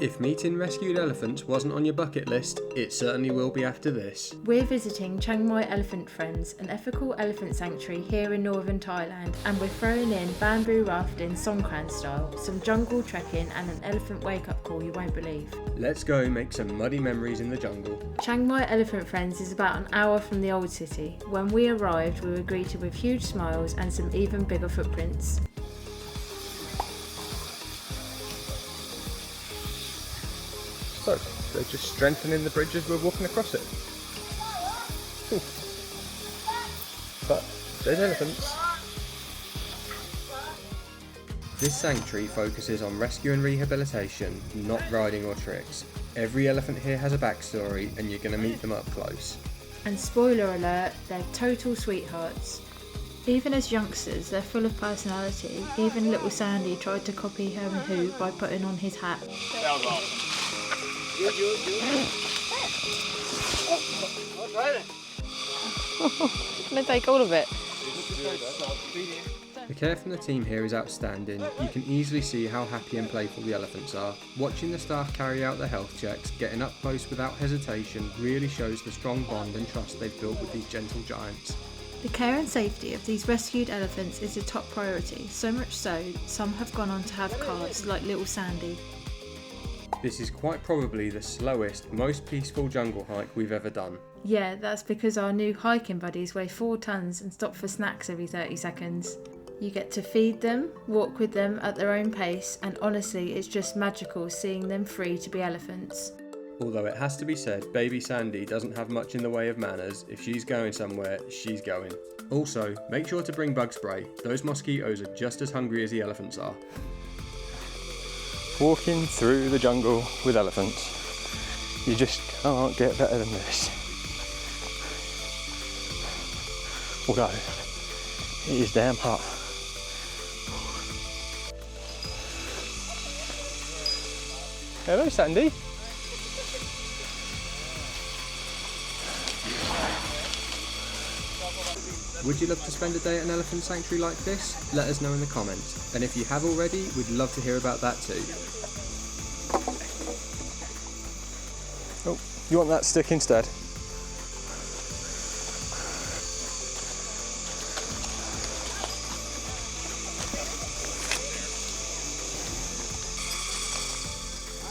If meeting rescued elephants wasn't on your bucket list, it certainly will be after this. We're visiting Chiang Mai Elephant Friends, an ethical elephant sanctuary here in northern Thailand, and we're throwing in bamboo rafting Songkran style, some jungle trekking and an elephant wake-up call you won't believe. Let's go make some muddy memories in the jungle. Chiang Mai Elephant Friends is about an hour from the old city. When we arrived, we were greeted with huge smiles and some even bigger footprints. So, they're just strengthening the bridge as we're walking across it. Ooh. But there's elephants. This sanctuary focuses on rescue and rehabilitation, not riding or tricks. Every elephant here has a backstory and you're going to meet them up close. And spoiler alert, they're total sweethearts. Even as youngsters, they're full of personality. Even little Sandy tried to copy Herman Who by putting on his hat. That was awesome. I'll try it. Can I take all of it? The care from the team here is outstanding. You can easily see how happy and playful the elephants are. Watching the staff carry out the health checks, getting up close without hesitation, really shows the strong bond and trust they've built with these gentle giants. The care and safety of these rescued elephants is a top priority, so much so, some have gone on to have calves like little Sandy. This is quite probably the slowest, most peaceful jungle hike we've ever done. Yeah, that's because our new hiking buddies weigh 4 tons and stop for snacks every 30 seconds. You get to feed them, walk with them at their own pace, and honestly, it's just magical seeing them free to be elephants. Although it has to be said, baby Sandy doesn't have much in the way of manners. If she's going somewhere, she's going. Also, make sure to bring bug spray. Those mosquitoes are just as hungry as the elephants are. Walking through the jungle with elephants. You just can't get better than this. Although, it is damn hot. Hello, Sandy. Would you love to spend a day at an elephant sanctuary like this? Let us know in the comments. And if you have already, we'd love to hear about that too. Oh, you want that stick instead?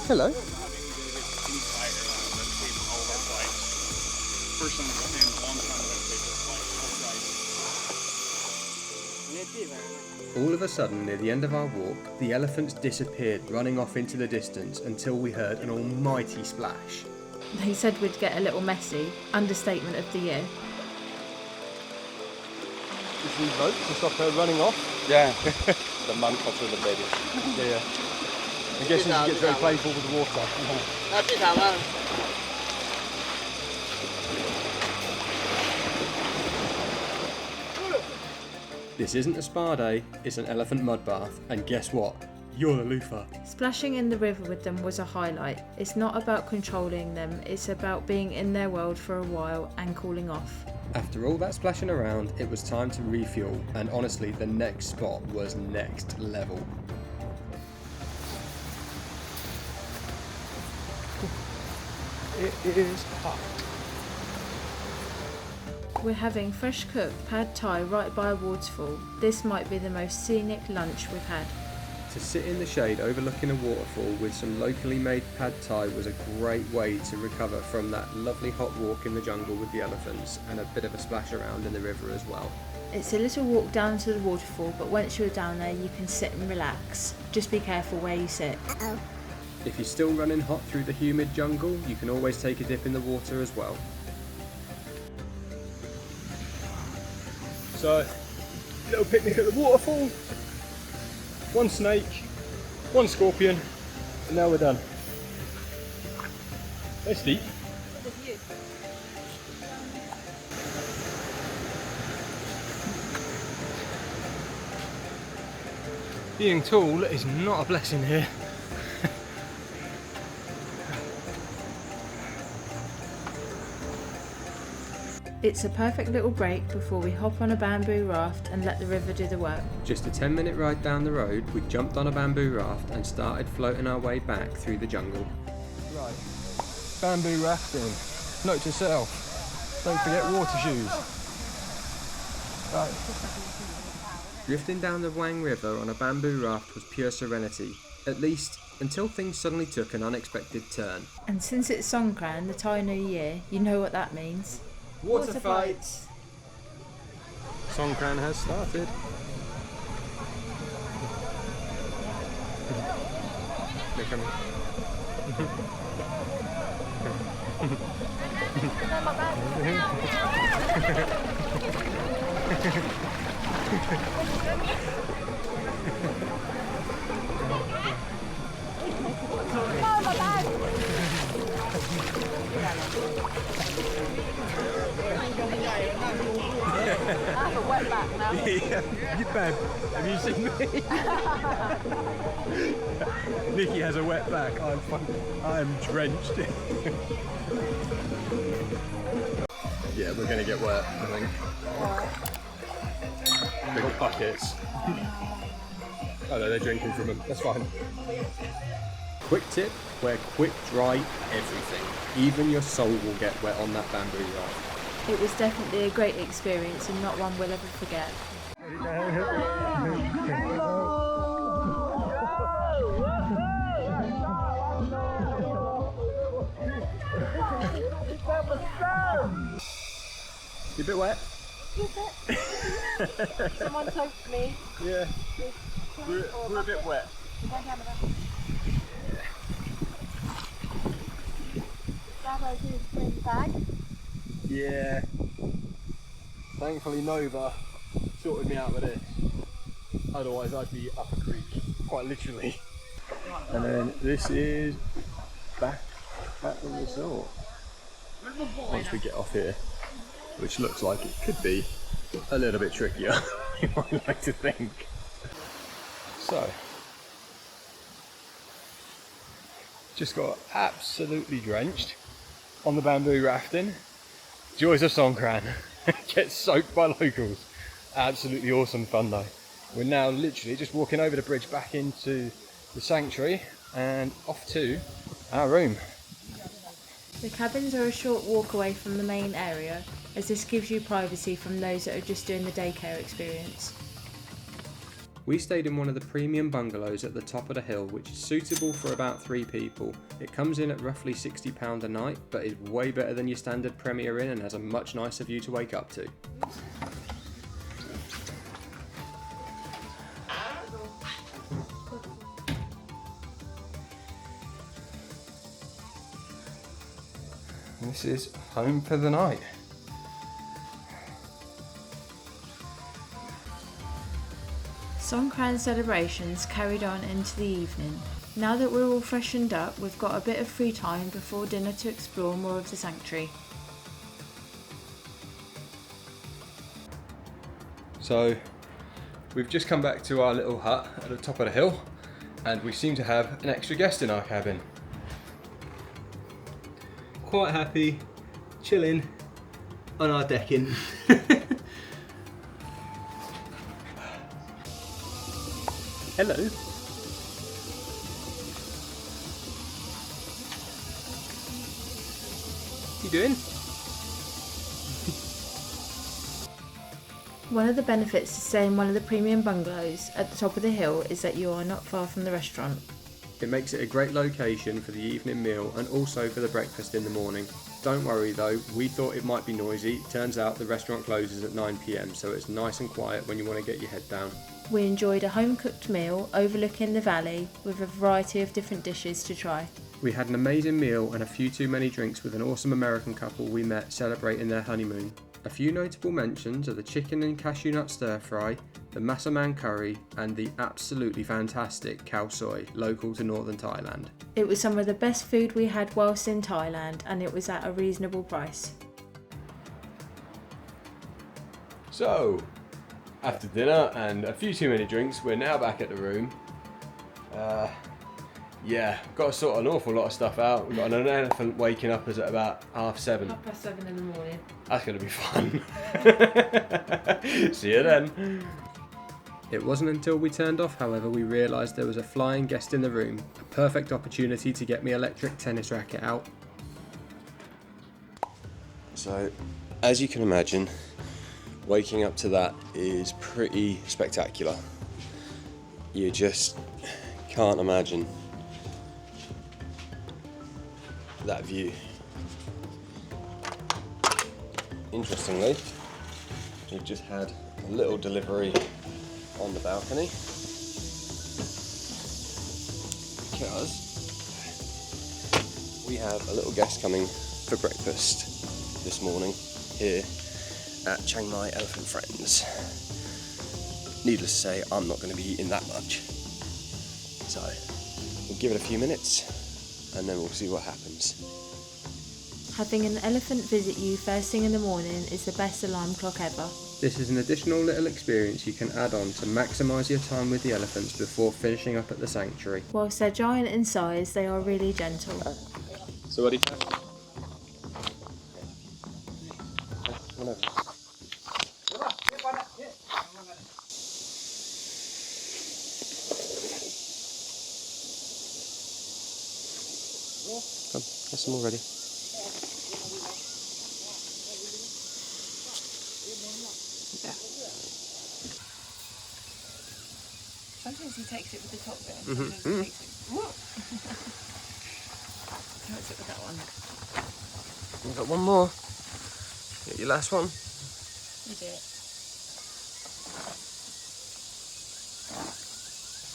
Hello. All of a sudden, near the end of our walk, the elephants disappeared, running off into the distance until we heard an almighty splash. They said we'd get a little messy. Understatement of the year. Is these ropes to stop her running off? Yeah. The mum cuts with the baby. Yeah. I guess she gets very playful with the water. This isn't a spa day, it's an elephant mud bath, and guess what? You're the loofah. Splashing in the river with them was a highlight. It's not about controlling them, it's about being in their world for a while and cooling off. After all that splashing around, it was time to refuel, and honestly, the next spot was next level. It is hot. We're having fresh cooked pad thai right by a waterfall. This might be the most scenic lunch we've had. To sit in the shade overlooking a waterfall with some locally made pad thai was a great way to recover from that lovely hot walk in the jungle with the elephants and a bit of a splash around in the river as well. It's a little walk down to the waterfall, but once you're down there you can sit and relax. Just be careful where you sit. Uh-oh. If you're still running hot through the humid jungle, you can always take a dip in the water as well. So, little picnic at the waterfall, one snake, one scorpion, and now we're done. They're steep. Being tall is not a blessing here. It's a perfect little break before we hop on a bamboo raft and let the river do the work. Just a 10-minute ride down the road, we jumped on a bamboo raft and started floating our way back through the jungle. Right, bamboo rafting. Note to self, don't forget water shoes. Right. Drifting down the Wang River on a bamboo raft was pure serenity, at least until things suddenly took an unexpected turn. And since it's Songkran, the Thai New Year, you know what that means. Water fights! Songkran has started. They're coming. I have a wet back now. Yeah, you babe, have you seen me? Nikki has a wet back. I'm drenched. Yeah, we're gonna get wet, I think. They've got buckets. Oh no, they're drinking from them. That's fine. Quick tip, wear quick dry everything. Even your soul will get wet on that bamboo raft. It was definitely a great experience and not one we'll ever forget. You a bit wet? Someone told me. Yeah. We're a bit wet. Yeah. Thankfully Nova sorted me out with this. Otherwise I'd be up a creek, quite literally. And then this is back at the resort. Once we get off here, which looks like it could be a little bit trickier, you might like to think. So, just got absolutely drenched on the bamboo rafting. Joys of Songkran. Get soaked by locals. Absolutely awesome fun though. We're now literally just walking over the bridge back into the sanctuary and off to our room. The cabins are a short walk away from the main area, as this gives you privacy from those that are just doing the daycare experience. We stayed in one of the premium bungalows at the top of the hill, which is suitable for about 3 people. It comes in at roughly £60 a night, but is way better than your standard Premier Inn and has a much nicer view to wake up to. This is home for the night. Songkran celebrations carried on into the evening. Now that we're all freshened up, we've got a bit of free time before dinner to explore more of the sanctuary. So we've just come back to our little hut at the top of the hill, and we seem to have an extra guest in our cabin. Quite happy, chilling on our decking. Hello. What you doing? One of the benefits to staying in one of the premium bungalows at the top of the hill is that you are not far from the restaurant. It makes it a great location for the evening meal and also for the breakfast in the morning. Don't worry though, we thought it might be noisy. Turns out the restaurant closes at 9 PM, so it's nice and quiet when you want to get your head down. We enjoyed a home-cooked meal overlooking the valley with a variety of different dishes to try. We had an amazing meal and a few too many drinks with an awesome American couple we met celebrating their honeymoon. A few notable mentions are the chicken and cashew nut stir fry, the massaman curry, and the absolutely fantastic khao soi, local to northern Thailand. It was some of the best food we had whilst in Thailand, and it was at a reasonable price. So, after dinner and a few too many drinks, we're now back at the room. Yeah, got to sort an awful lot of stuff out. We've got an elephant waking up us at about 7:30. 7:30 in the morning. That's going to be fun. See you then. It wasn't until we turned off, however, we realised there was a flying guest in the room. A perfect opportunity to get me electric tennis racket out. So, as you can imagine, waking up to that is pretty spectacular. You just can't imagine that view. Interestingly, we've just had a little delivery on the balcony because we have a little guest coming for breakfast this morning here at Chiang Mai Elephant Friends. Needless to say, I'm not going to be eating that much. So, we'll give it a few minutes and then we'll see what happens. Having an elephant visit you first thing in the morning is the best alarm clock ever. This is an additional little experience you can add on to maximise your time with the elephants before finishing up at the sanctuary. Whilst they're giant in size, they are really gentle. So what do you think? Come, get some more ready. Sometimes he takes it with the top bit. Sometimes he takes it. How is it with that one? We've got one more. Get your last one. You do it.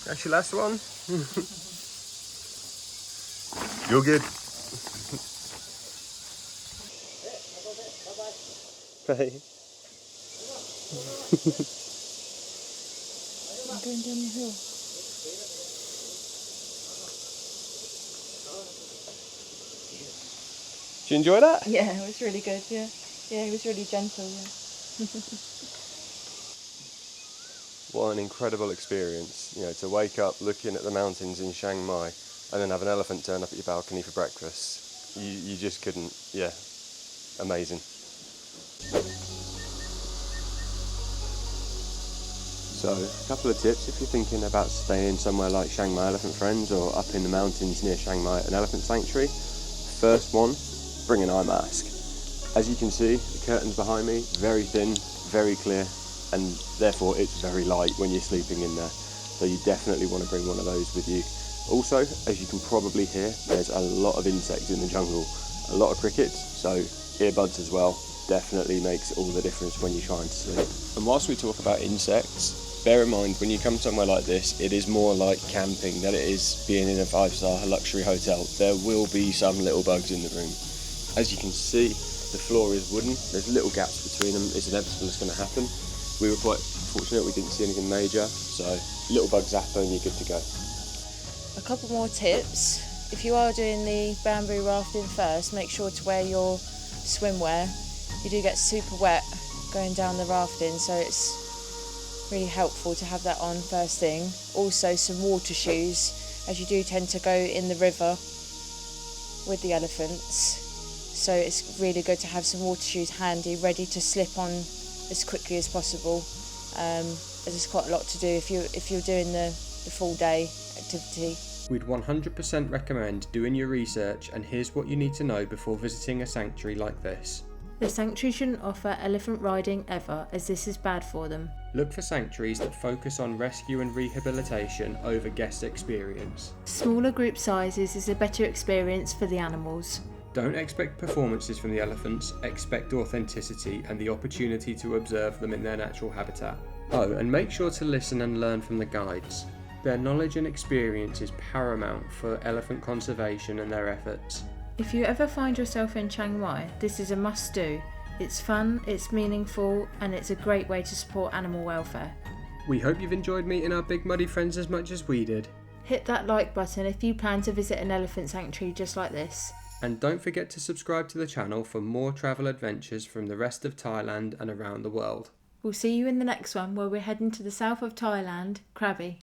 That's your last one. You're good. Bye. I'm going down the hill. Did you enjoy that? Yeah, it was really good, yeah. Yeah, he was really gentle, yeah. What an incredible experience, you know, to wake up looking at the mountains in Chiang Mai and then have an elephant turn up at your balcony for breakfast. You just couldn't, yeah, amazing. So, a couple of tips if you're thinking about staying somewhere like Chiang Mai Elephant Friends or up in the mountains near Chiang Mai an Elephant Sanctuary. First one, bring an eye mask. As you can see, the curtains behind me, very thin, very clear, and therefore it's very light when you're sleeping in there. So you definitely want to bring one of those with you. Also, as you can probably hear, there's a lot of insects in the jungle, a lot of crickets, so earbuds as well definitely makes all the difference when you're trying to sleep. And whilst we talk about insects, bear in mind when you come somewhere like this, it is more like camping than it is being in a 5-star luxury hotel. There will be some little bugs in the room. As you can see, the floor is wooden, there's little gaps between them, it's inevitable it's going to happen. We were quite fortunate we didn't see anything major, so little bug zapper and you're good to go. A couple more tips. If you are doing the bamboo rafting first, make sure to wear your swimwear. You do get super wet going down the rafting, so it's really helpful to have that on first thing. Also some water shoes, as you do tend to go in the river with the elephants. So it's really good to have some water shoes handy, ready to slip on as quickly as possible. As there's quite a lot to do if you're doing the full day activity. We'd 100% recommend doing your research, and here's what you need to know before visiting a sanctuary like this. The sanctuary shouldn't offer elephant riding ever, as this is bad for them. Look for sanctuaries that focus on rescue and rehabilitation over guest experience. Smaller group sizes is a better experience for the animals. Don't expect performances from the elephants, expect authenticity and the opportunity to observe them in their natural habitat. Oh, and make sure to listen and learn from the guides. Their knowledge and experience is paramount for elephant conservation and their efforts. If you ever find yourself in Chiang Mai, this is a must do. It's fun, it's meaningful, and it's a great way to support animal welfare. We hope you've enjoyed meeting our big muddy friends as much as we did. Hit that like button if you plan to visit an elephant sanctuary just like this. And don't forget to subscribe to the channel for more travel adventures from the rest of Thailand and around the world. We'll see you in the next one, where we're heading to the south of Thailand, Krabi.